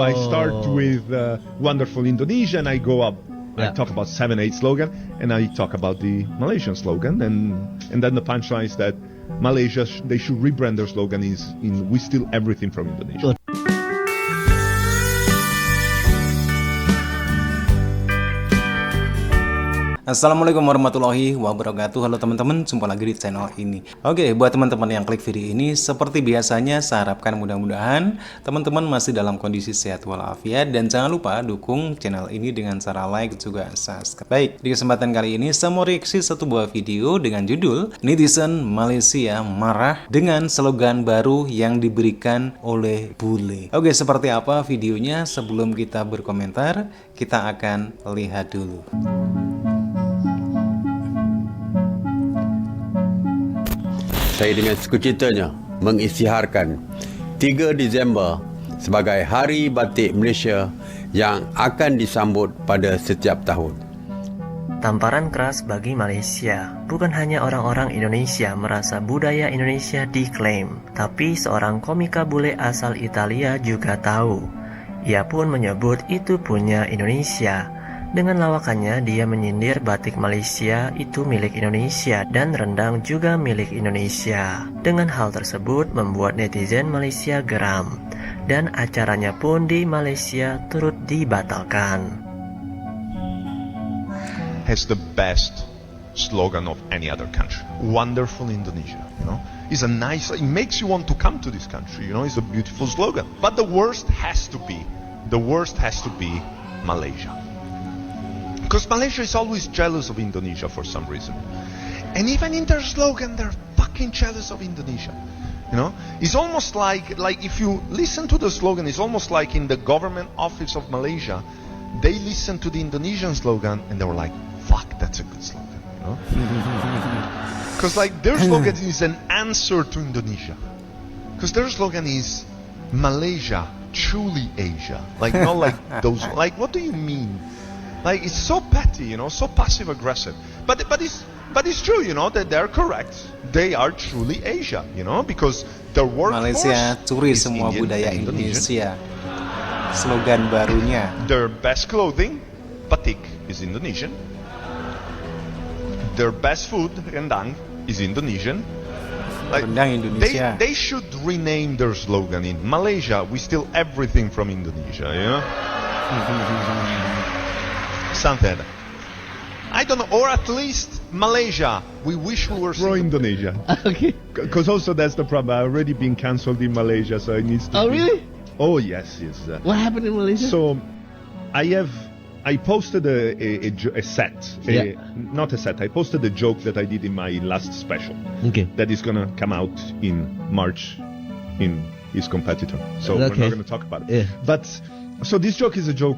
I start with wonderful Indonesia, and I go up. I talk about 7-8 slogan, and I talk about the Malaysian slogan, and then the punchline is that Malaysia they should rebrand their slogan in "We steal everything from Indonesia." Assalamualaikum warahmatullahi wabarakatuh. Halo teman-teman, jumpa lagi di channel ini. Oke, buat teman-teman yang klik video ini, seperti biasanya saya harapkan mudah-mudahan teman-teman masih dalam kondisi sehat walafiat, dan jangan lupa dukung channel ini dengan cara like juga subscribe. Baik, di kesempatan kali ini saya mau reaksi satu buah video dengan judul Netizen Malaysia marah dengan slogan baru yang diberikan oleh bule. Oke, seperti apa videonya? Sebelum kita berkomentar, kita akan lihat dulu. Saya dengan sukacitanya mengisytiharkan 3 Disember sebagai Hari Batik Malaysia yang akan disambut pada setiap tahun. Tamparan keras bagi Malaysia. Bukan hanya orang-orang Indonesia merasa budaya Indonesia diklaim, tapi seorang komika bule asal Italia juga tahu. Ia pun menyebut itu punya Indonesia. Dengan lawakannya, dia menyindir batik Malaysia itu milik Indonesia dan rendang juga milik Indonesia. Dengan hal tersebut membuat netizen Malaysia geram, dan acaranya pun di Malaysia turut dibatalkan. Has the best slogan of any other country. Wonderful Indonesia, you know. It's a nice, it makes you want to come to this country, you know. It's a beautiful slogan. But the worst has to be Malaysia. Because Malaysia is always jealous of Indonesia for some reason. And even in their slogan, they're fucking jealous of Indonesia. You know? It's almost like if you listen to the slogan, it's almost like in the government office of Malaysia, they listen to the Indonesian slogan and they were like, fuck, that's a good slogan. You know? Because like their slogan is an answer to Indonesia. Because their slogan is Malaysia, truly Asia. Like not like those, like what do you mean? Like it's so petty, you know, so passive aggressive. But it's true, you know, that they're correct. They are truly Asia, you know, because the workforce Malaysia curi is semua Indian budaya and Indonesia. Slogan barunya. Their best clothing, batik, is Indonesian. Their best food, rendang, is Indonesian. Like, Rendang Indonesia. They should rename their slogan in Malaysia. We steal everything from Indonesia, you know. Something. I don't know, or at least Malaysia. We wish we were pro Indonesia. Okay. Because also that's the problem. I've already been cancelled in Malaysia, so it needs to. Oh, really? Oh yes. What happened in Malaysia? So, I posted a set. Not a set. I posted a joke that I did in my last special. Okay. That is gonna come out in March, in his competitor. So we're not gonna talk about it. Yeah. But so this joke is a joke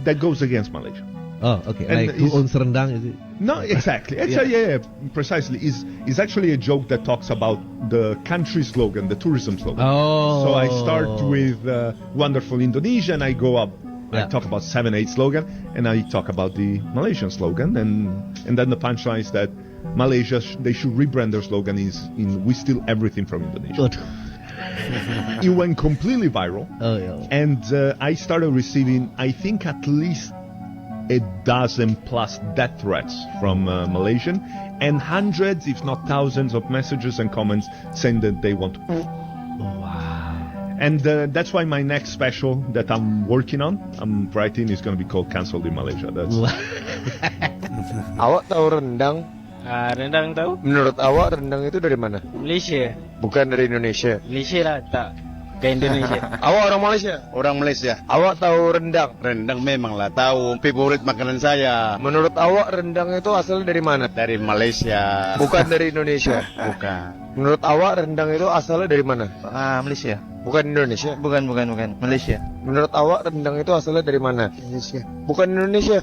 that goes against Malaysia. Oh, okay. And Like who owns rendang? Is it? No, exactly. Actually, yeah, precisely. Is actually a joke that talks about the country slogan, the tourism slogan. Oh. So I start with wonderful Indonesia, and I go up. I talk about 7-8 slogan, and I talk about the Malaysian slogan, and then the punchline is that Malaysia they should rebrand their slogan in "We steal everything from Indonesia." It went completely viral. Oh, yeah. And I started receiving, I think, at least a dozen plus death threats from Malaysian, and hundreds, if not thousands, of messages and comments saying that they want to. Oh, wow. And that's why my next special that I'm working on, I'm writing, is going to be called Cancelled in Malaysia. That's. Awak tahu rendang? Rendang tahu? Menurut awak rendang itu dari mana? Malaysia. Bukan dari Indonesia. Malaysia lah, tak ke Indonesia. Awak orang Malaysia? Orang Malaysia. Awak tahu rendang? Rendang memanglah tahu, favorit makanan saya. Menurut awak rendang itu asal dari mana? Dari Malaysia. Bukan dari Indonesia. Bukan. Menurut awak rendang itu asalnya dari mana? Malaysia. Bukan Indonesia. Bukan. Malaysia. Menurut awak rendang itu asalnya dari mana? Malaysia. Bukan Indonesia.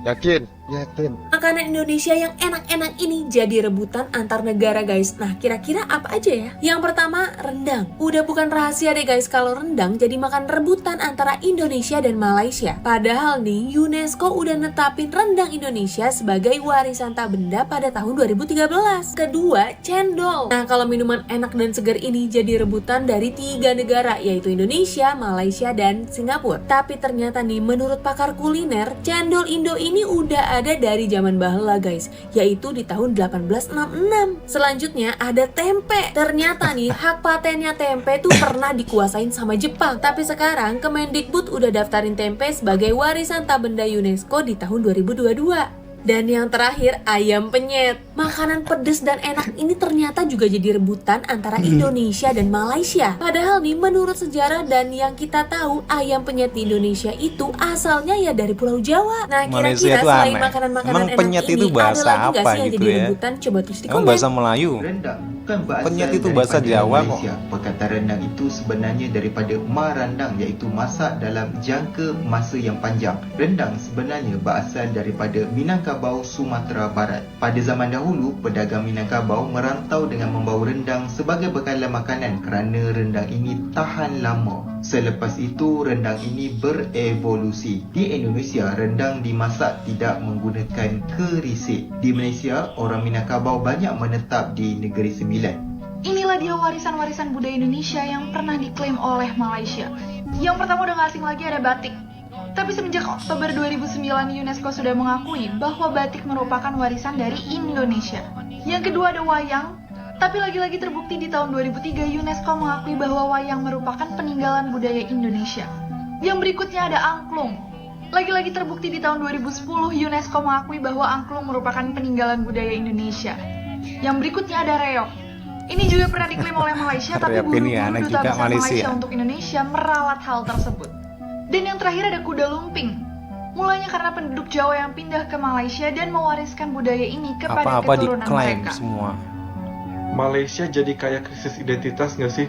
Yakin? Yakin. Makanan Indonesia yang enak-enak ini jadi rebutan antar negara guys. Nah kira-kira apa aja ya? Yang pertama rendang. Udah bukan rahasia deh guys kalau rendang jadi makan rebutan antara Indonesia dan Malaysia. Padahal nih UNESCO udah netapin rendang Indonesia sebagai warisan tak benda pada tahun 2013. Kedua, cendol. Nah kalau minuman enak dan segar ini jadi rebutan dari 3 negara yaitu Indonesia, Malaysia, dan Singapura. Tapi ternyata nih menurut pakar kuliner, cendol Indo ini udah ada dari zaman bahla guys, yaitu di tahun 1866. Selanjutnya ada tempe. Ternyata nih hak patennya tempe tuh pernah dikuasain sama Jepang. Tapi sekarang Kemendikbud udah daftarin tempe sebagai warisan tak benda UNESCO di tahun 2022. Dan yang terakhir, ayam penyet. Makanan pedas dan enak ini ternyata juga jadi rebutan antara Indonesia dan Malaysia. Padahal nih menurut sejarah dan yang kita tahu, ayam penyet di Indonesia itu asalnya ya dari Pulau Jawa. Nah Malaysia kira-kira itu selain aneh. makanan-makanan Emang enak penyet ini, itu ada bahasa lagi nggak apa sih yang gitu jadi ya? rebutan? Coba tulis di Emang komen. bahasa Melayu. Rendang bukan berasal Penyet itu daripada bahasa Jawa kok. Malaysia. Perkataan rendang itu sebenarnya daripada marandang, iaitu masak dalam jangka masa yang panjang. Rendang sebenarnya berasal daripada Minangkabau, Sumatera Barat. Pada zaman dahulu, pedagang Minangkabau merantau dengan membawa rendang sebagai bekalan makanan kerana rendang ini tahan lama. Selepas itu, rendang ini berevolusi. Di Indonesia, rendang dimasak tidak menggunakan kerisik. Di Malaysia, orang Minangkabau banyak menetap di Negeri Sembilan. Inilah dia warisan-warisan budaya Indonesia yang pernah diklaim oleh Malaysia. Yang pertama udah gak asing lagi ada batik. Tapi semenjak Oktober 2009 UNESCO sudah mengakui bahwa batik merupakan warisan dari Indonesia. Yang kedua ada wayang. Tapi lagi-lagi terbukti di tahun 2003 UNESCO mengakui bahwa wayang merupakan peninggalan budaya Indonesia. Yang berikutnya ada angklung. Lagi-lagi terbukti di tahun 2010 UNESCO mengakui bahwa angklung merupakan peninggalan budaya Indonesia. Yang berikutnya ada reog. Ini juga pernah diklaim oleh Malaysia, tapi Reog ini buru-buru aneh Duta juga Besar Malaysia. Malaysia untuk Indonesia meralat hal tersebut. Dan yang terakhir ada kuda lumping. Mulanya karena penduduk Jawa yang pindah ke Malaysia dan mewariskan budaya ini kepada Apa-apa keturunan diklaim mereka. semua. Malaysia jadi kayak krisis identitas gak sih?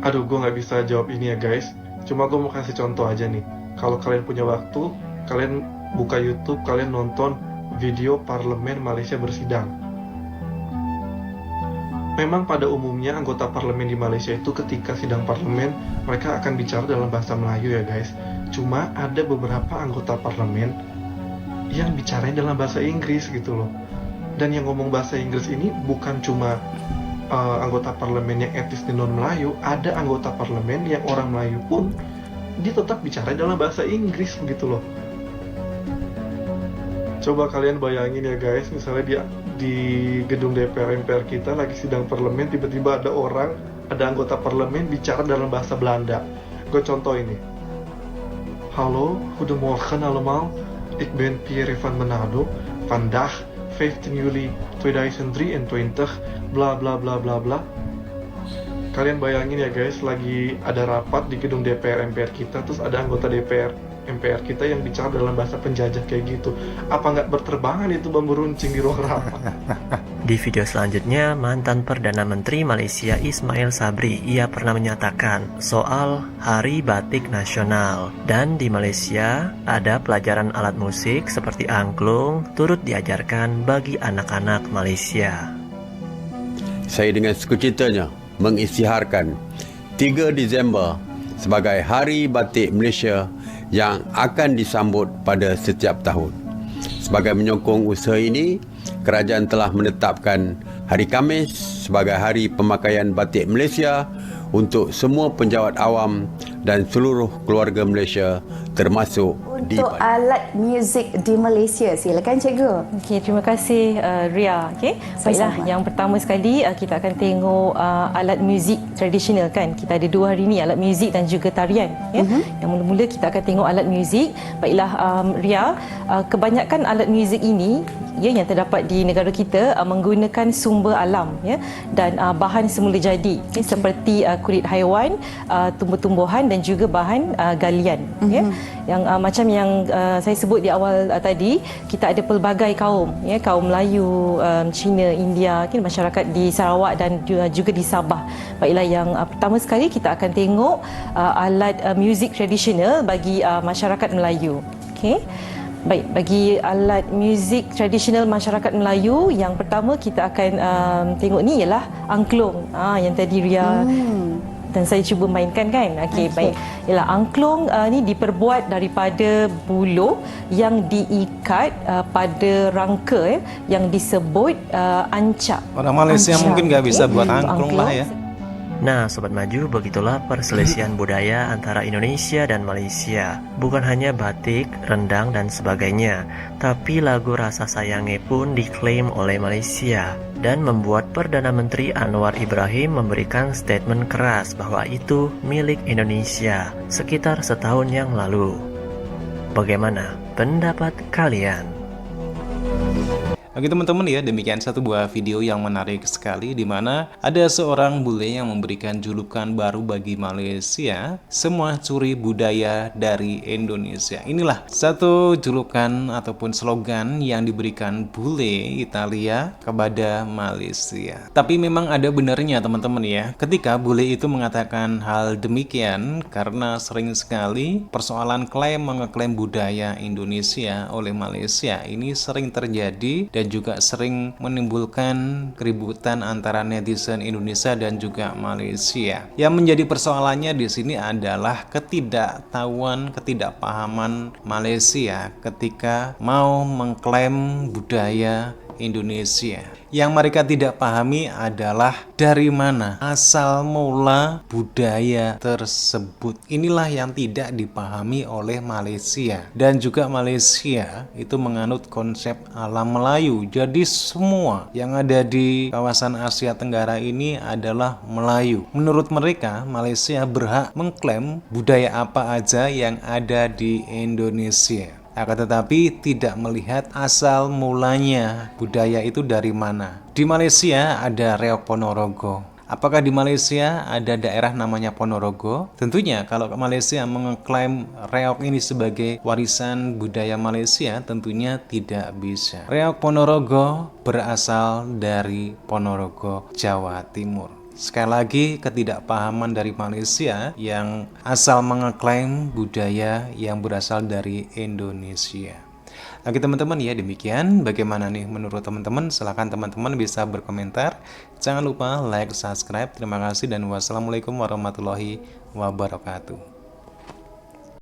Aduh, gue gak bisa jawab ini ya guys. Cuma gue mau kasih contoh aja nih. Kalau kalian punya waktu, kalian buka YouTube, kalian nonton video parlemen Malaysia bersidang. Memang pada umumnya anggota parlemen di Malaysia itu ketika sidang parlemen, mereka akan bicara dalam bahasa Melayu ya guys. Cuma ada beberapa anggota parlemen yang bicaranya dalam bahasa Inggris gitu loh. Dan yang ngomong bahasa Inggris ini bukan cuma anggota parlemen yang etnis di non-Melayu, ada anggota parlemen yang orang Melayu pun dia tetap bicara dalam bahasa Inggris begitu loh. Coba kalian bayangin ya guys, misalnya di gedung DPR MPR kita lagi sidang parlemen, tiba-tiba ada anggota parlemen bicara dalam bahasa Belanda. Gue contoh ini. Hallo, goedemorgen allemaal. Ik ben Pierre van Manado. Vandaag 15 Juli 2023, bla bla bla bla bla. Kalian bayangin ya guys, lagi ada rapat di gedung DPR MPR kita, terus ada anggota DPR MPR kita yang bicara dalam bahasa penjajah kayak gitu. Apa nggak berterbangan itu bambu runcing di ruang rapat? Di video selanjutnya, mantan Perdana Menteri Malaysia Ismail Sabri, ia pernah menyatakan soal Hari Batik Nasional. Dan di Malaysia, ada pelajaran alat musik seperti angklung turut diajarkan bagi anak-anak Malaysia. Saya dengan sukacitanya mengisytiharkan 3 Disember sebagai Hari Batik Malaysia yang akan disambut pada setiap tahun. Sebagai menyokong usaha ini, kerajaan telah menetapkan hari Khamis sebagai Hari Pemakaian Batik Malaysia untuk semua penjawat awam dan seluruh keluarga Malaysia termasuk untuk alat muzik di Malaysia. Silakan cikgu. Okey, terima kasih Ria. Okey. Baiklah, yang pertama sekali kita akan tengok alat muzik tradisional kan. Kita ada 2 hari ni, alat muzik dan juga tarian ya. Yang mula-mula kita akan tengok alat muzik. Baiklah Ria, kebanyakan alat muzik ini ya yang terdapat di negara kita menggunakan sumber alam ya dan bahan semula jadi okay, seperti kulit haiwan, tumbuh-tumbuhan dan juga bahan galian ya. Yang macam yang saya sebut di awal tadi, kita ada pelbagai kaum ya, kaum Melayu, Cina, India, okay, masyarakat di Sarawak dan juga di Sabah. Baiklah, yang pertama sekali kita akan tengok alat muzik tradisional bagi masyarakat Melayu. Okey. Baik, bagi alat muzik tradisional masyarakat Melayu, yang pertama kita akan tengok ni ialah angklung. Yang tadi Ria dan saya cuba mainkan kan. Okey, baik. Ialah angklung ni diperbuat daripada buluh yang diikat pada rangka yang disebut ancak. Orang Malaysia mungkin nggak bisa buat angklung lah ya. Nah, Sobat Maju, begitulah perselisihan budaya antara Indonesia dan Malaysia. Bukan hanya batik, rendang, dan sebagainya, tapi lagu Rasa Sayange pun diklaim oleh Malaysia dan membuat Perdana Menteri Anwar Ibrahim memberikan statement keras bahwa itu milik Indonesia sekitar setahun yang lalu. Bagaimana pendapat kalian? Oke teman-teman ya, demikian satu buah video yang menarik sekali di mana ada seorang bule yang memberikan julukan baru bagi Malaysia, semua curi budaya dari Indonesia. Inilah satu julukan ataupun slogan yang diberikan bule Italia kepada Malaysia. Tapi memang ada benarnya teman-teman ya, ketika bule itu mengatakan hal demikian karena sering sekali persoalan mengeklaim budaya Indonesia oleh Malaysia ini sering terjadi dan juga sering menimbulkan keributan antara netizen Indonesia dan juga Malaysia. Yang menjadi persoalannya di sini adalah ketidaktahuan, ketidakpahaman Malaysia ketika mau mengklaim budaya Indonesia. Yang mereka tidak pahami adalah dari mana asal mula budaya tersebut. Inilah yang tidak dipahami oleh Malaysia. Dan juga Malaysia itu menganut konsep alam Melayu. Jadi semua yang ada di kawasan Asia Tenggara ini adalah Melayu. Menurut mereka, Malaysia berhak mengklaim budaya apa aja yang ada di Indonesia. Akan tetapi tidak melihat asal mulanya budaya itu dari mana. Di Malaysia ada reok Ponorogo. Apakah di Malaysia ada daerah namanya Ponorogo? Tentunya kalau Malaysia mengklaim reok ini sebagai warisan budaya Malaysia, tentunya tidak bisa. Reok Ponorogo berasal dari Ponorogo, Jawa Timur. Sekali lagi, ketidakpahaman dari Malaysia yang asal mengeklaim budaya yang berasal dari Indonesia. Oke teman-teman ya, demikian. Bagaimana nih menurut teman-teman? Silahkan teman-teman bisa berkomentar. Jangan lupa like, subscribe. Terima kasih dan wassalamualaikum warahmatullahi wabarakatuh.